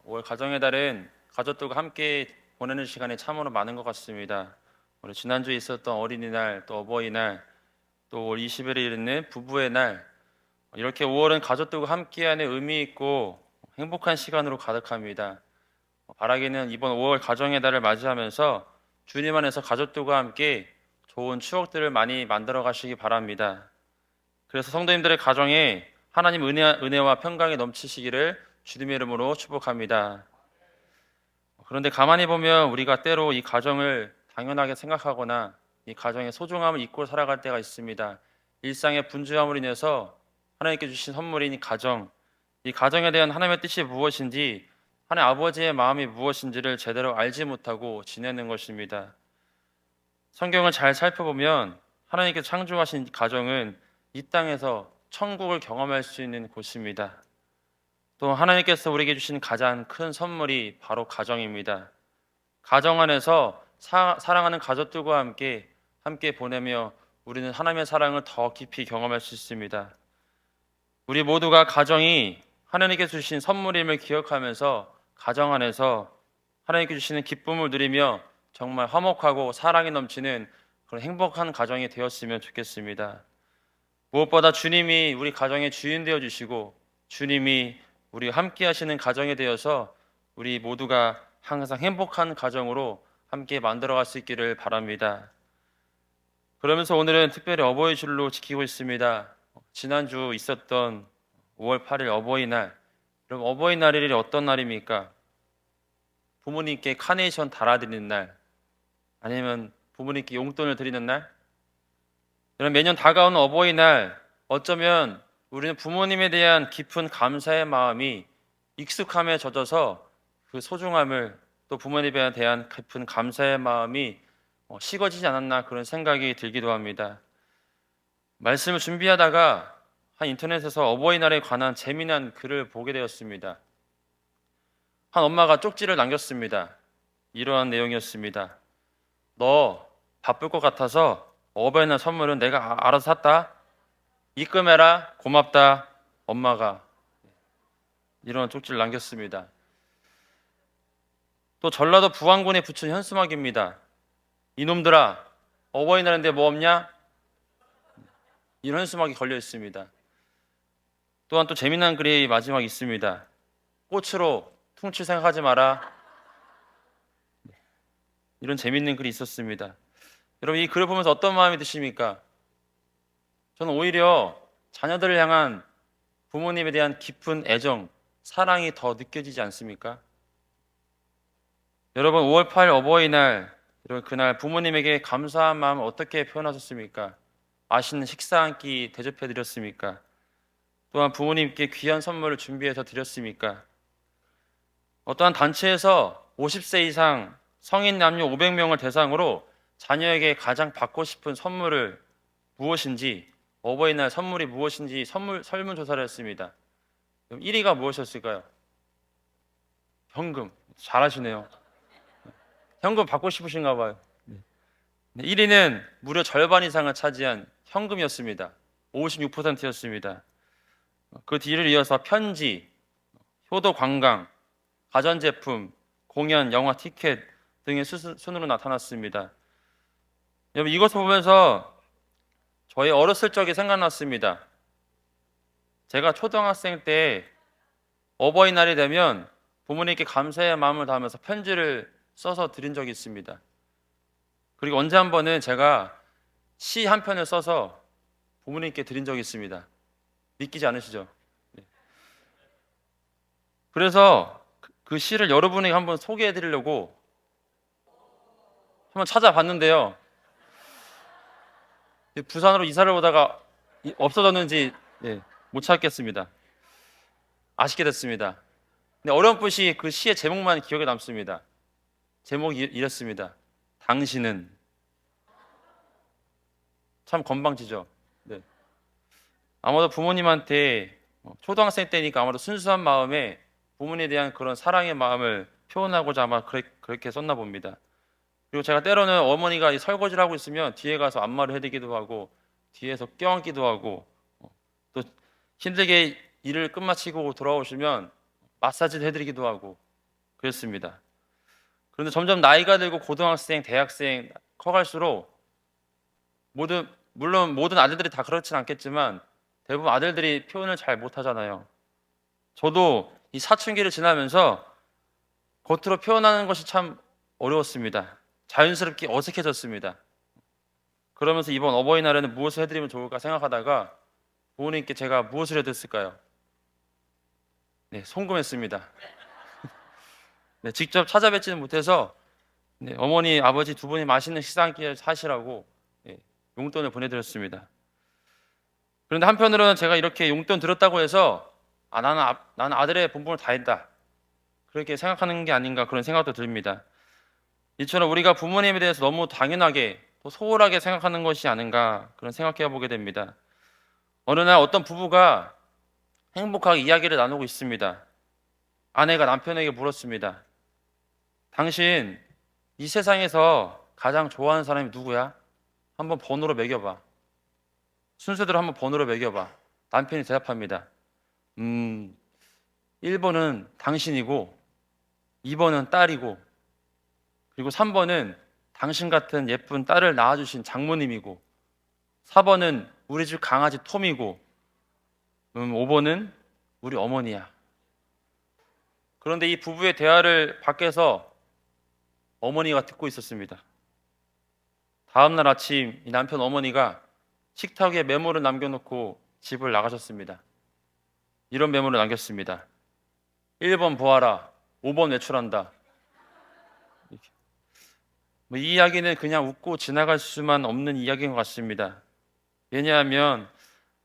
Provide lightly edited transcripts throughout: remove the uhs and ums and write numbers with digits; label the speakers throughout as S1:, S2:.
S1: 올 가정의 달은 가족들과 함께 보내는 시간이 참으로 많은 것 같습니다. 우리 지난주에 있었던 어린이날, 또 어버이날, 또 올 20일에 있는 부부의 날, 이렇게 5월은 가족들과 함께하는 의미 있고 행복한 시간으로 가득합니다. 바라기는 이번 5월 가정의 달을 맞이하면서 주님 안에서 가족들과 함께 좋은 추억들을 많이 만들어 가시기 바랍니다. 그래서 성도님들의 가정에 하나님 은혜와 평강이 넘치시기를 주님의 이름으로 축복합니다. 그런데 가만히 보면 우리가 때로 이 가정을 당연하게 생각하거나 이 가정의 소중함을 잊고 살아갈 때가 있습니다. 일상의 분주함으로 인해서 하나님께 주신 선물인 이 가정에 대한 하나님의 뜻이 무엇인지, 하나님 아버지의 마음이 무엇인지를 제대로 알지 못하고 지내는 것입니다. 성경을 잘 살펴보면 하나님께서 창조하신 가정은 이 땅에서 천국을 경험할 수 있는 곳입니다. 또 하나님께서 우리에게 주신 가장 큰 선물이 바로 가정입니다. 가정 안에서 사랑하는 가족들과 함께 보내며 우리는 하나님의 사랑을 더 깊이 경험할 수 있습니다. 우리 모두가 가정이 하나님께서 주신 선물임을 기억하면서 가정 안에서 하나님께 주시는 기쁨을 누리며 정말 화목하고 사랑이 넘치는 그런 행복한 가정이 되었으면 좋겠습니다. 무엇보다 주님이 우리 가정의 주인 되어 주시고 주님이 우리 함께 하시는 가정이 되어서 우리 모두가 항상 행복한 가정으로 함께 만들어갈 수 있기를 바랍니다. 그러면서 오늘은 특별히 어버이줄로 지키고 있습니다. 지난주 있었던 5월 8일 어버이날. 그럼 어버이날이 어떤 날입니까? 부모님께 카네이션 달아드리는 날, 아니면 부모님께 용돈을 드리는 날? 그럼 매년 다가오는 어버이날, 어쩌면 우리는 부모님에 대한 깊은 감사의 마음이 익숙함에 젖어서 그 소중함을, 또 부모님에 대한 깊은 감사의 마음이 식어지지 않았나 그런 생각이 들기도 합니다. 말씀을 준비하다가 한 인터넷에서 어버이날에 관한 재미난 글을 보게 되었습니다. 한 엄마가 쪽지를 남겼습니다. 이러한 내용이었습니다. 너 바쁠 것 같아서 어버이날 선물은 내가 알아서 샀다. 입금해라. 고맙다. 엄마가 이런 쪽지를 남겼습니다. 또 전라도 부안군에 붙은 현수막입니다. 이놈들아, 어버이날인데 뭐 없냐? 이런 현수막이 걸려 있습니다. 또한 또 재미난 글이 마지막에 있습니다. 꽃으로 퉁칠 생각하지 마라. 이런 재밌는 글이 있었습니다. 여러분, 이 글을 보면서 어떤 마음이 드십니까? 저는 오히려 자녀들을 향한 부모님에 대한 깊은 애정, 사랑이 더 느껴지지 않습니까? 여러분, 5월 8일 어버이날, 여러분 그날 부모님에게 감사한 마음 어떻게 표현하셨습니까? 맛있는 식사 한 끼 대접해 드렸습니까? 또한 부모님께 귀한 선물을 준비해서 드렸습니까? 어떠한 단체에서 50세 이상 성인 남녀 500명을 대상으로 자녀에게 가장 받고 싶은 선물을 무엇인지, 어버이날 선물이 무엇인지 설문조사를 했습니다. 1위가 무엇이었을까요? 현금. 잘하시네요. 현금 받고 싶으신가 봐요. 1위는 무려 절반 이상을 차지한 현금이었습니다. 56%였습니다. 그 뒤를 이어서 편지, 효도 관광, 가전제품, 공연, 영화 티켓 등의 순으로 나타났습니다. 여러분, 이것을 보면서 저희 어렸을 적이 생각났습니다. 제가 초등학생 때 어버이날이 되면 부모님께 감사의 마음을 담아서 편지를 써서 드린 적이 있습니다. 그리고 언제 한 번은 제가 시 한 편을 써서 부모님께 드린 적이 있습니다. 믿기지 않으시죠? 네. 그래서 그 시를 여러분에게 한번 소개해 드리려고 한번 찾아봤는데요. 부산으로 이사를 오다가 없어졌는지 못 찾겠습니다. 아쉽게 됐습니다. 근데 어렴풋이 그 시의 제목만 기억에 남습니다. 제목이 이랬습니다. 당신은. 참 건방지죠. 네. 아마도 부모님한테 초등학생 때니까 아마도 순수한 마음에 부모님에 대한 그런 사랑의 마음을 표현하고자 아마 그렇게 썼나 봅니다. 그리고 제가 때로는 어머니가 이 설거지를 하고 있으면 뒤에 가서 안마를 해드리기도 하고 뒤에서 껴안기도 하고 또 힘들게 일을 끝마치고 돌아오시면 마사지도 해드리기도 하고 그랬습니다. 그런데 점점 나이가 들고 고등학생, 대학생 커갈수록 물론 모든 아들들이 다 그렇진 않겠지만 대부분 아들들이 표현을 잘 못하잖아요. 저도 이 사춘기를 지나면서 겉으로 표현하는 것이 참 어려웠습니다. 자연스럽게 어색해졌습니다. 그러면서 이번 어버이날에는 무엇을 해드리면 좋을까 생각하다가 부모님께 제가 무엇을 해드렸을까요? 네, 송금했습니다. 네, 직접 찾아뵙지는 못해서 네, 어머니, 아버지 두 분이 맛있는 식사 한 끼 사시라고 네, 용돈을 보내드렸습니다. 그런데 한편으로는 제가 이렇게 용돈 들었다고 해서 나는 아들의 본분을 다 했다. 그렇게 생각하는 게 아닌가 그런 생각도 듭니다. 이처럼 우리가 부모님에 대해서 너무 당연하게 또 소홀하게 생각하는 것이 아닌가 그런 생각해 보게 됩니다. 어느 날 어떤 부부가 행복하게 이야기를 나누고 있습니다. 아내가 남편에게 물었습니다. 당신 이 세상에서 가장 좋아하는 사람이 누구야? 한번 번호로 매겨봐. 순서대로 한번 번호로 매겨봐. 남편이 대답합니다. 1번은 당신이고 2번은 딸이고 그리고 3번은 당신 같은 예쁜 딸을 낳아주신 장모님이고 4번은 우리 집 강아지 톰이고 5번은 우리 어머니야. 그런데 이 부부의 대화를 밖에서 어머니가 듣고 있었습니다. 다음날 아침 이 남편 어머니가 식탁 위에 메모를 남겨놓고 집을 나가셨습니다. 이런 메모를 남겼습니다. 1번 보아라, 5번 외출한다. 이 이야기는 그냥 웃고 지나갈 수만 없는 이야기인 것 같습니다. 왜냐하면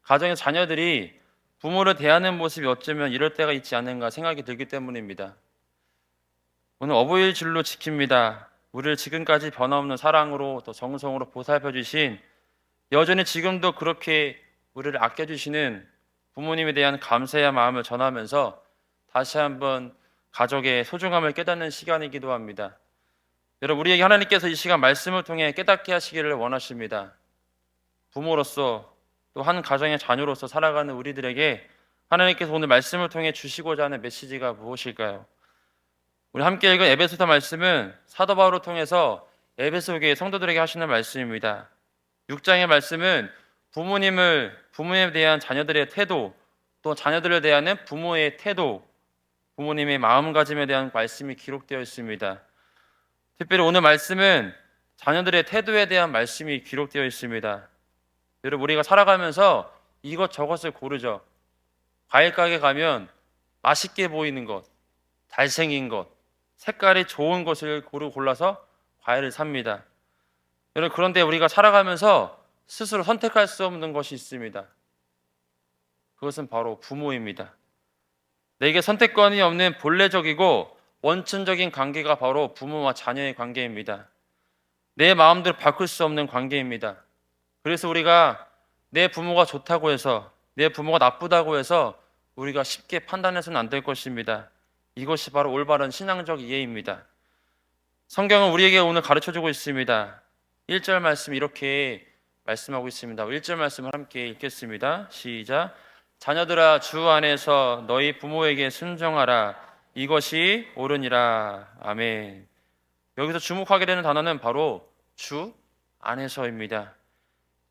S1: 가정의 자녀들이 부모를 대하는 모습이 어쩌면 이럴 때가 있지 않은가 생각이 들기 때문입니다. 오늘 어버이일 줄로 지킵니다. 우리를 지금까지 변함없는 사랑으로 또 정성으로 보살펴 주신 여전히 지금도 그렇게 우리를 아껴주시는 부모님에 대한 감사의 마음을 전하면서 다시 한번 가족의 소중함을 깨닫는 시간이기도 합니다. 여러분, 우리에게 하나님께서 이 시간 말씀을 통해 깨닫게 하시기를 원하십니다. 부모로서 또 한 가정의 자녀로서 살아가는 우리들에게 하나님께서 오늘 말씀을 통해 주시고자 하는 메시지가 무엇일까요? 우리 함께 읽은 에베소서 말씀은 사도 바울을 통해서 에베소 교회 성도들에게 하시는 말씀입니다. 6장의 말씀은 부모님에 대한 자녀들의 태도, 또 자녀들을 대하는 부모의 태도, 부모님의 마음가짐에 대한 말씀이 기록되어 있습니다. 특별히 오늘 말씀은 자녀들의 태도에 대한 말씀이 기록되어 있습니다. 여러분, 우리가 살아가면서 이것저것을 고르죠. 과일 가게 가면 맛있게 보이는 것, 잘생긴 것, 색깔이 좋은 것을 골라서 과일을 삽니다. 여러분, 그런데 우리가 살아가면서 스스로 선택할 수 없는 것이 있습니다. 그것은 바로 부모입니다. 내게 선택권이 없는 본래적이고 원천적인 관계가 바로 부모와 자녀의 관계입니다. 내 마음대로 바꿀 수 없는 관계입니다. 그래서 우리가 내 부모가 좋다고 해서, 내 부모가 나쁘다고 해서 우리가 쉽게 판단해서는 안 될 것입니다. 이것이 바로 올바른 신앙적 이해입니다. 성경은 우리에게 오늘 가르쳐주고 있습니다. 1절 말씀 이렇게 말씀하고 있습니다. 1절 말씀을 함께 읽겠습니다. 시작. 자녀들아, 주 안에서 너희 부모에게 순종하라. 이것이 옳으니라. 아멘. 여기서 주목하게 되는 단어는 바로 주 안에서입니다.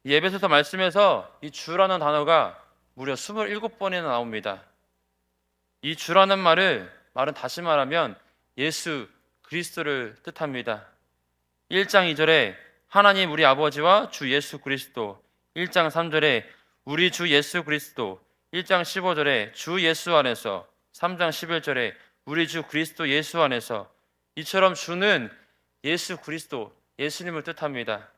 S1: 이 에베소서 말씀에서 이 주라는 단어가 무려 27번이나 나옵니다. 이 주라는 말은 다시 말하면 예수 그리스도를 뜻합니다. 1장 2절에 하나님 우리 아버지와 주 예수 그리스도, 1장 3절에 우리 주 예수 그리스도, 1장 15절에 주 예수 안에서, 3장 11절에 우리 주 그리스도 예수 안에서. 이처럼 주는 예수 그리스도, 예수님을 뜻합니다.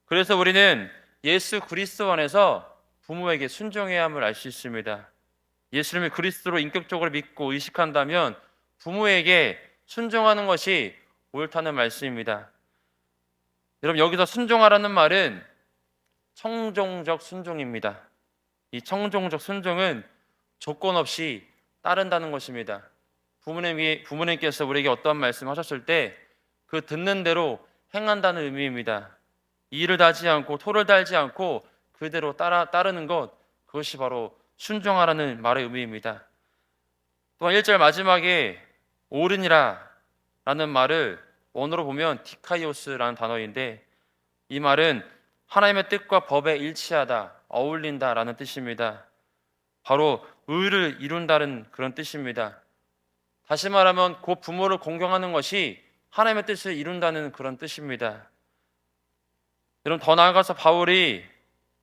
S1: 그래서 우리는 예수 그리스도 안에서 부모에게 순종해야 함을 알 수 있습니다. 예수님을 그리스도로 인격적으로 믿고 의식한다면 부모에게 순종하는 것이 옳다는 말씀입니다. 여러분, 여기서 순종하라는 말은 청종적 순종입니다. 이 청종적 순종은 조건 없이 따른다는 것입니다. 부모님께서 우리에게 어떤 말씀하셨을 때 그 듣는 대로 행한다는 의미입니다. 이를 달지 않고 토를 달지 않고 그대로 따르는 것, 그것이 바로 순종하라는 말의 의미입니다. 또한 1절 마지막에 옳으니라 라는 말을 원어로 보면 디카이오스라는 단어인데, 이 말은 하나님의 뜻과 법에 일치하다, 어울린다라는 뜻입니다. 바로 의를 이룬다는 그런 뜻입니다. 다시 말하면 곧 부모를 공경하는 것이 하나님의 뜻을 이룬다는 그런 뜻입니다. 여러분, 더 나아가서 바울이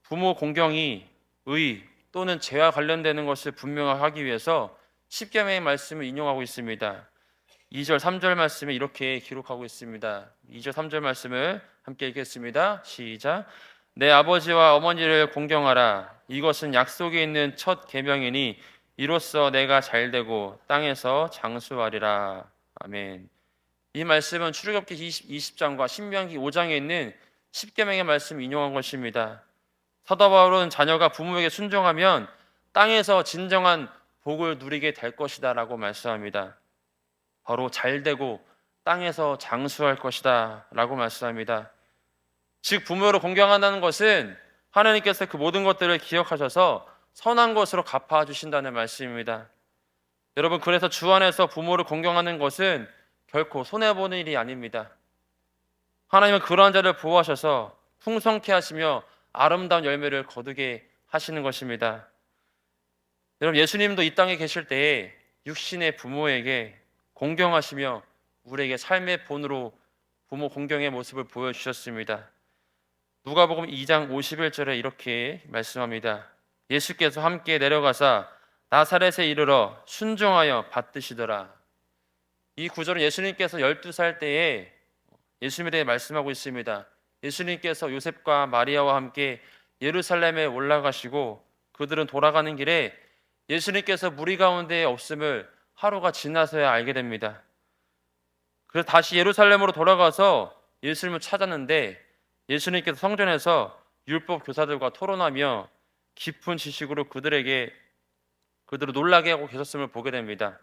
S1: 부모 공경이 의 또는 죄와 관련되는 것을 분명하기 위해서 십계명의 말씀을 인용하고 있습니다. 2절 3절 말씀에 이렇게 기록하고 있습니다. 2절 3절 말씀을 함께 읽겠습니다. 시작. 내 아버지와 어머니를 공경하라. 이것은 약속이 있는 첫 계명이니 이로써 내가 잘되고 땅에서 장수하리라. 아멘. 이 말씀은 출애굽기 20장과 신명기 5장에 있는 십계명의 말씀을 인용한 것입니다. 사도 바울은 자녀가 부모에게 순종하면 땅에서 진정한 복을 누리게 될 것이다 라고 말씀합니다. 바로 잘되고 땅에서 장수할 것이다 라고 말씀합니다. 즉 부모를 공경한다는 것은 하나님께서 그 모든 것들을 기억하셔서 선한 것으로 갚아주신다는 말씀입니다. 여러분, 그래서 주 안에서 부모를 공경하는 것은 결코 손해보는 일이 아닙니다. 하나님은 그러한 자를 보호하셔서 풍성케 하시며 아름다운 열매를 거두게 하시는 것입니다. 여러분, 예수님도 이 땅에 계실 때에 육신의 부모에게 공경하시며 우리에게 삶의 본으로 부모 공경의 모습을 보여주셨습니다. 누가복음 2장 51절에 이렇게 말씀합니다. 예수께서 함께 내려가사 나사렛에 이르러 순종하여 받드시더라. 이 구절은 예수님께서 12살 때에 예수님에 대해 말씀하고 있습니다. 예수님께서 요셉과 마리아와 함께 예루살렘에 올라가시고 그들은 돌아가는 길에 예수님께서 무리 가운데 없음을 하루가 지나서야 알게 됩니다. 그래서 다시 예루살렘으로 돌아가서 예수님을 찾았는데 예수님께서 성전에서 율법 교사들과 토론하며 깊은 지식으로 그들을 놀라게 하고 계셨음을 보게 됩니다.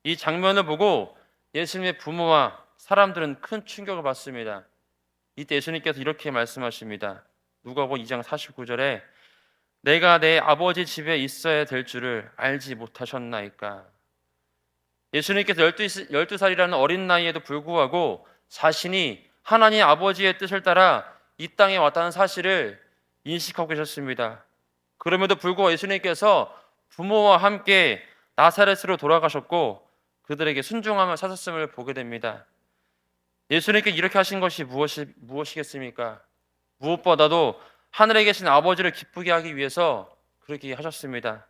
S1: 이 장면을 보고 예수님의 부모와 사람들은 큰 충격을 받습니다. 이때 예수님께서 이렇게 말씀하십니다. 누가복음 2장 49절에 내가 내 아버지 집에 있어야 될 줄을 알지 못하셨나이까. 예수님께서 12살이라는 어린 나이에도 불구하고 자신이 하나님 아버지의 뜻을 따라 이 땅에 왔다는 사실을 인식하고 계셨습니다. 그럼에도 불구하고 예수님께서 부모와 함께 나사렛으로 돌아가셨고 그들에게 순종하며 사셨음을 보게 됩니다. 예수님께 이렇게 하신 것이 무엇이겠습니까? 무엇보다도 하늘에 계신 아버지를 기쁘게 하기 위해서 그렇게 하셨습니다.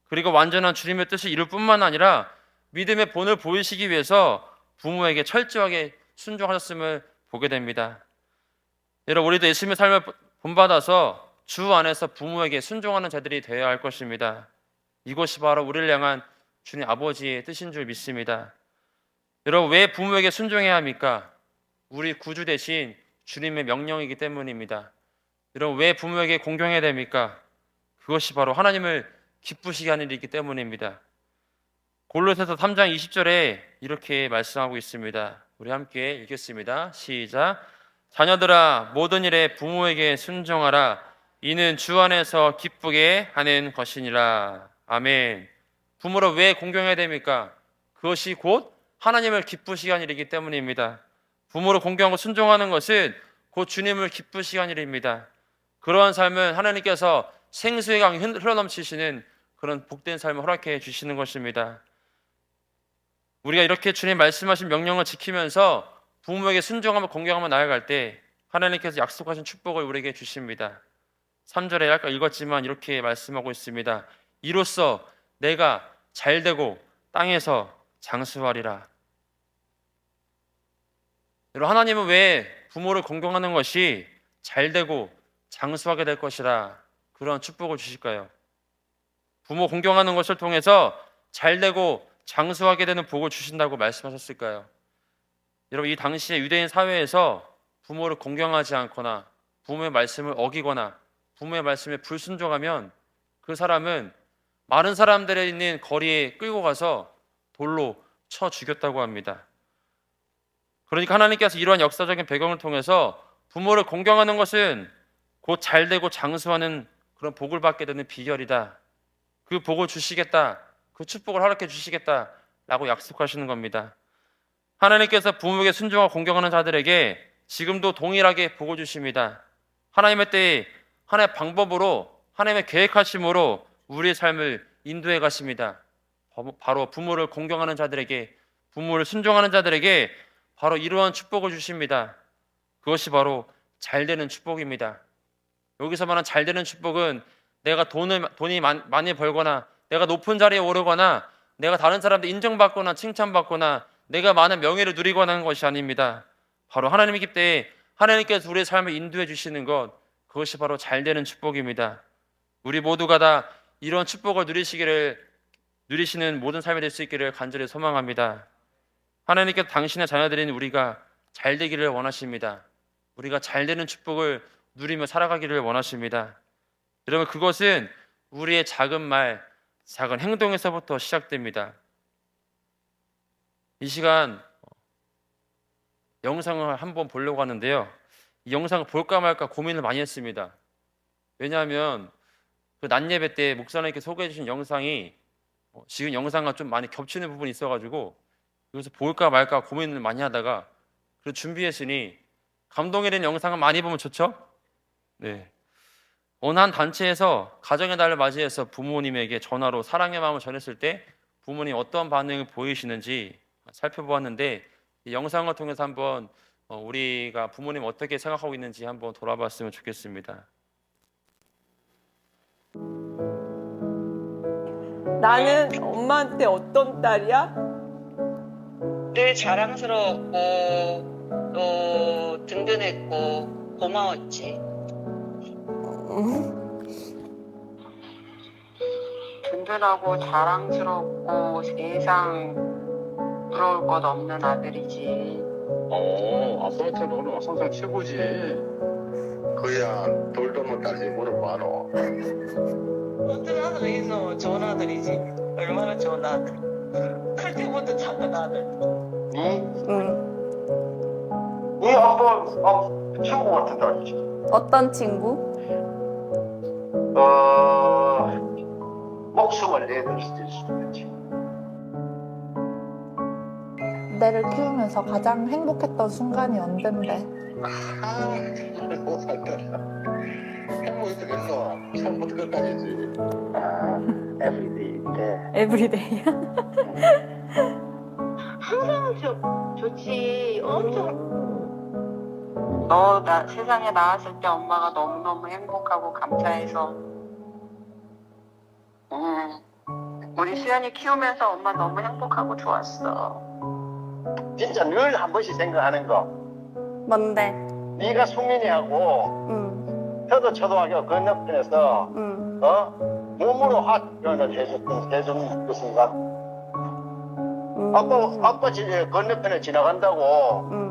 S1: 그리고 완전한 주님의 뜻을 이룰 뿐만 아니라 믿음의 본을 보이시기 위해서 부모에게 철저하게 순종하셨음을 보게 됩니다. 여러분, 우리도 예수님의 삶을 본받아서 주 안에서 부모에게 순종하는 자들이 되어야 할 것입니다. 이것이 바로 우리를 향한 주님 아버지의 뜻인 줄 믿습니다. 여러분, 왜 부모에게 순종해야 합니까? 우리 구주 대신 주님의 명령이기 때문입니다. 여러분, 왜 부모에게 공경해야 됩니까? 그것이 바로 하나님을 기쁘시게 하는 일이기 때문입니다. 골로새서 3장 20절에 이렇게 말씀하고 있습니다. 우리 함께 읽겠습니다. 시작. 자녀들아, 모든 일에 부모에게 순종하라. 이는 주 안에서 기쁘게 하는 것이니라. 아멘. 부모를 왜 공경해야 됩니까? 그것이 곧 하나님을 기쁘시게 하는 일이기 때문입니다. 부모를 공경하고 순종하는 것은 곧 주님을 기쁘시게 하는 일입니다. 그러한 삶은 하나님께서 생수의 강이 흘러넘치시는 그런 복된 삶을 허락해 주시는 것입니다. 우리가 이렇게 주님 말씀하신 명령을 지키면서 부모에게 순종하며 공경하며 나아갈 때 하나님께서 약속하신 축복을 우리에게 주십니다. 3절에 아까 읽었지만 이렇게 말씀하고 있습니다. 이로써 내가 잘되고 땅에서 장수하리라. 여러분, 하나님은 왜 부모를 공경하는 것이 잘되고 장수하게 될 것이라 그런 축복을 주실까요? 부모 공경하는 것을 통해서 잘되고 장수하게 되는 복을 주신다고 말씀하셨을까요? 여러분, 이 당시에 유대인 사회에서 부모를 공경하지 않거나 부모의 말씀을 어기거나 부모의 말씀에 불순종하면 그 사람은 많은 사람들이 있는 거리에 끌고 가서 돌로 쳐 죽였다고 합니다. 그러니까 하나님께서 이러한 역사적인 배경을 통해서 부모를 공경하는 것은 곧 잘되고 장수하는 그런 복을 받게 되는 비결이다. 그 복을 주시겠다. 그 축복을 허락해 주시겠다라고 약속하시는 겁니다. 하나님께서 부모에게 순종하고 공경하는 자들에게 지금도 동일하게 복을 주십니다. 하나님의 때에 하나님의 방법으로 하나님의 계획하심으로 우리의 삶을 인도해 가십니다. 바로 부모를 공경하는 자들에게, 부모를 순종하는 자들에게 바로 이러한 축복을 주십니다. 그것이 바로 잘되는 축복입니다. 여기서 말하는 잘되는 축복은 내가 돈이 많이 벌거나 내가 높은 자리에 오르거나 내가 다른 사람들 인정받거나 칭찬받거나 내가 많은 명예를 누리거나 하는 것이 아닙니다. 바로 하나님이기 때문에 하나님께서 우리의 삶을 인도해 주시는 것, 그것이 바로 잘되는 축복입니다. 우리 모두가 다 이런 축복을 누리시는 모든 삶이 될 수 있기를 간절히 소망합니다. 하나님께서 당신의 자녀들인 우리가 잘 되기를 원하십니다. 우리가 잘 되는 축복을 누리며 살아가기를 원하십니다. 여러분, 그것은 우리의 작은 말, 작은 행동에서부터 시작됩니다. 이 시간 영상을 한번 보려고 하는데요. 이 영상을 볼까 말까 고민을 많이 했습니다. 왜냐하면 그 낮 예배 때 목사님께 소개해 주신 영상이 지금 영상과 좀 많이 겹치는 부분이 있어가지고 여기서 볼까 말까 고민을 많이 하다가 그래서 준비했으니 감동이 되는 영상을 많이 보면 좋죠? 네. 어느 한 단체에서 가정의 달을 맞이해서 부모님에게 전화로 사랑의 마음을 전했을 때 부모님 어떤 반응을 보이시는지 살펴보았는데 이 영상을 통해서 한번 우리가 부모님 어떻게 생각하고 있는지 한번 돌아봤으면 좋겠습니다.
S2: 나는 엄마한테 어떤 딸이야?
S3: 늘 자랑스러웠고 또 든든했고 고마웠지. 든든하고 자랑스럽고 세상 부러울 것 없는 아들이지.
S4: 아빠한테 너는 항상 최고지. 그야 돌도 못 따지 뭐는 많어.
S3: 어떤 아들 있어? 좋은 아들이지. 얼마나 좋은 아들. 클 때부터 작은 아들.
S4: 네 아빠 친구 같은 딸이지.
S5: 어떤 친구?
S4: 목숨을 내줄 수 있는 친구.
S5: 내를 키우면서 가장 행복했던 순간이 언젠데?
S4: 못살 때야. 행복했겠어. 처음부터 끝까지지. everyday.
S5: 에브리데이야?
S3: 항상 좋지. 엄청. 너 세상에 나왔을 때 엄마가 너무너무 행복하고 감사해서. 우리 수연이 키우면서 엄마 너무 행복하고 좋았어.
S4: 진짜 늘 한 번씩 생각하는 거.
S5: 뭔데?
S4: 네가 수민이하고
S5: 응,
S4: 저도 초등학교 건너편에서
S5: 응.
S4: 몸으로 화표를 해준 그 순간. 아빠 건너편에 지나간다고
S5: 응.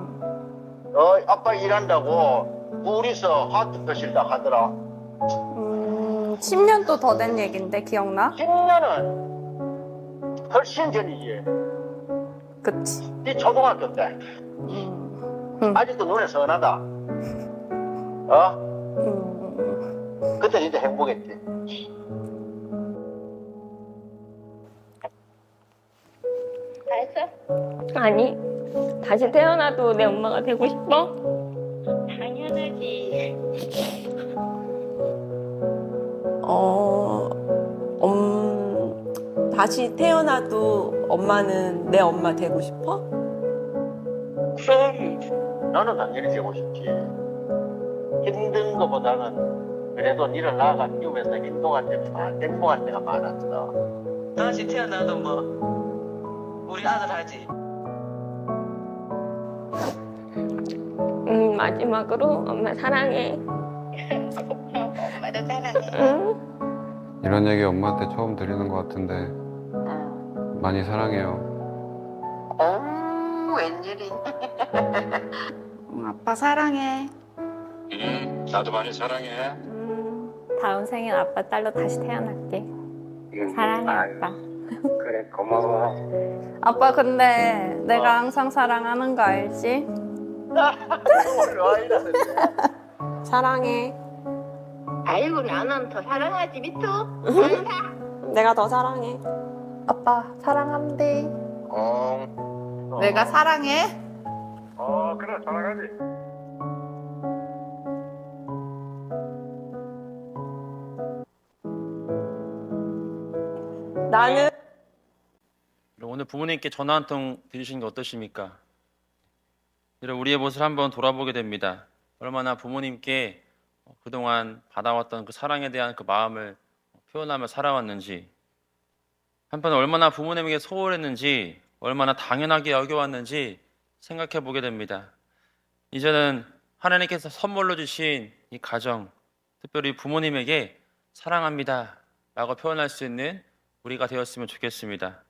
S4: 아빠 일한다고 둘이서 하트 표시를 하더라.
S5: 10년도 더 된 얘긴데 기억나?
S4: 10년은 훨씬 전이지.
S5: 그치.
S4: 네 초등학교 때.
S5: 응.
S4: 아직도 눈에 선하다. 그때 진짜 행복했지.
S3: 알았어?
S6: 아니, 다시 태어나도 내 엄마가 되고 싶어?
S3: 당연하지.
S2: 다시 태어나도 엄마는 내 엄마 되고 싶어?
S3: 그럼
S4: 나는 당연히 되고 싶지. 힘든 것보다는 그래도 니를 낳아가 키우면서 행복한 때가 많았어.
S3: 다시 태어나도 뭐 우리 아들 하지.
S6: 마지막으로 엄마 사랑해.
S3: 엄마도 사랑해.
S6: 응?
S7: 이런 얘기 엄마한테 처음 드리는 것 같은데 많이 사랑해요.
S3: 웬일이?
S5: 아빠 사랑해.
S4: 나도 많이 사랑해.
S5: 다음 생엔 아빠 딸로 다시 태어날게. 사랑해 아빠.
S4: 그래 고마워.
S5: 아빠 근데 내가 항상 사랑하는 거 알지? 사랑해.
S3: 아이고 나는 더 사랑하지 미투.
S5: 내가 더 사랑해.
S2: 아빠 사랑한대. 내가 사랑해.
S4: 그래, 사랑하지.
S2: 나는
S1: 오늘 부모님께 전화 한 통 드리신 게 어떠십니까? 우리의 모습을 한번 돌아보게 됩니다. 얼마나 부모님께 그동안 받아왔던 그 사랑에 대한 그 마음을 표현하며 살아왔는지, 한편 얼마나 부모님에게 소홀했는지, 얼마나 당연하게 여겨왔는지 생각해 보게 됩니다. 이제는 하나님께서 선물로 주신 이 가정, 특별히 부모님에게 사랑합니다 라고 표현할 수 있는 우리가 되었으면 좋겠습니다.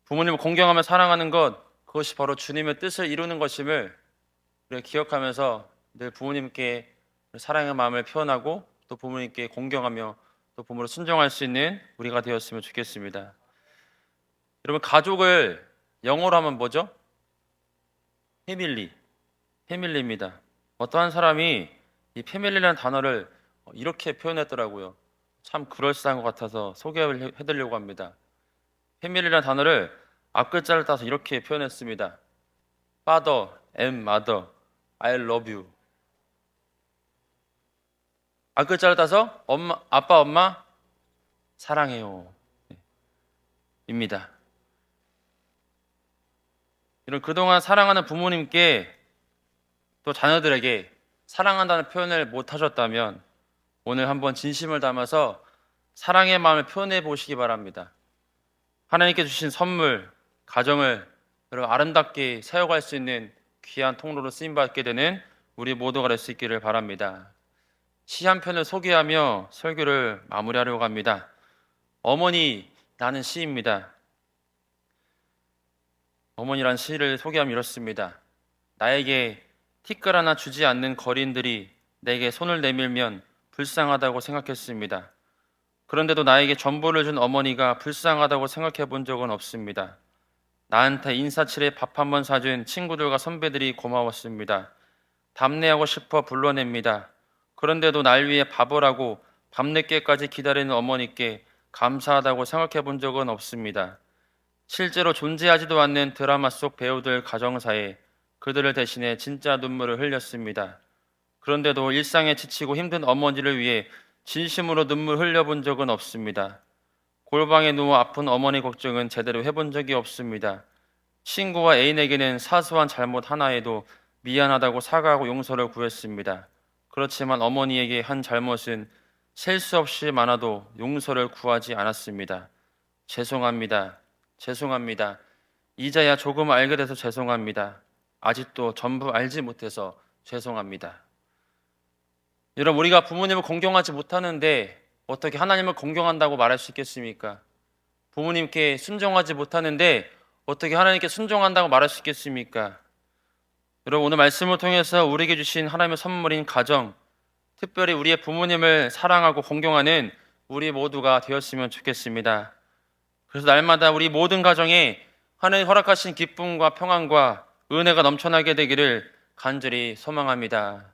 S1: 부모님을 공경하며 사랑하는 것, 그것이 바로 주님의 뜻을 이루는 것임을 우리가 기억하면서 늘 부모님께 사랑의 마음을 표현하고 또 부모님께 공경하며 또 부모로 순종할 수 있는 우리가 되었으면 좋겠습니다. 여러분, 가족을 영어로 하면 뭐죠? 패밀리입니다. 어떠한 사람이 이 패밀리라는 단어를 이렇게 표현했더라고요. 참 그럴싸한 것 같아서 소개를 해드리려고 합니다. 패밀리라는 단어를 앞글자를 따서 이렇게 표현했습니다. Father and Mother, I love you. 앞글자를 따서 아빠, 엄마, 사랑해요. 입니다. 이런 그동안 사랑하는 부모님께 또 자녀들에게 사랑한다는 표현을 못 하셨다면 오늘 한번 진심을 담아서 사랑의 마음을 표현해 보시기 바랍니다. 하나님께 주신 선물, 가정을 여러분 아름답게 세워갈 수 있는 귀한 통로로 쓰임받게 되는 우리 모두가 될 수 있기를 바랍니다. 시 한 편을 소개하며 설교를 마무리하려고 합니다. 어머니라는 시입니다. 어머니란 시를 소개하면 이렇습니다. 나에게 티끌 하나 주지 않는 거린들이 내게 손을 내밀면 불쌍하다고 생각했습니다. 그런데도 나에게 전보를 준 어머니가 불쌍하다고 생각해 본 적은 없습니다. 나한테 인사치레 밥 한 번 사준 친구들과 선배들이 고마웠습니다. 답례하고 싶어 불러냅니다. 그런데도 날 위해 밥을 하고 밤늦게까지 기다리는 어머니께 감사하다고 생각해 본 적은 없습니다. 실제로 존재하지도 않는 드라마 속 배우들 가정사에 그들을 대신해 진짜 눈물을 흘렸습니다. 그런데도 일상에 지치고 힘든 어머니를 위해 진심으로 눈물 흘려본 적은 없습니다. 골방에 누워 아픈 어머니 걱정은 제대로 해본 적이 없습니다. 친구와 애인에게는 사소한 잘못 하나에도 미안하다고 사과하고 용서를 구했습니다. 그렇지만 어머니에게 한 잘못은 셀 수 없이 많아도 용서를 구하지 않았습니다. 죄송합니다. 이제야 조금 알게 돼서 죄송합니다. 아직도 전부 알지 못해서 죄송합니다. 여러분, 우리가 부모님을 공경하지 못하는데 어떻게 하나님을 공경한다고 말할 수 있겠습니까? 부모님께 순종하지 못하는데 어떻게 하나님께 순종한다고 말할 수 있겠습니까? 여러분, 오늘 말씀을 통해서 우리에게 주신 하나님의 선물인 가정, 특별히 우리의 부모님을 사랑하고 공경하는 우리 모두가 되었으면 좋겠습니다. 그래서 날마다 우리 모든 가정에 하나님 허락하신 기쁨과 평안과 은혜가 넘쳐나게 되기를 간절히 소망합니다.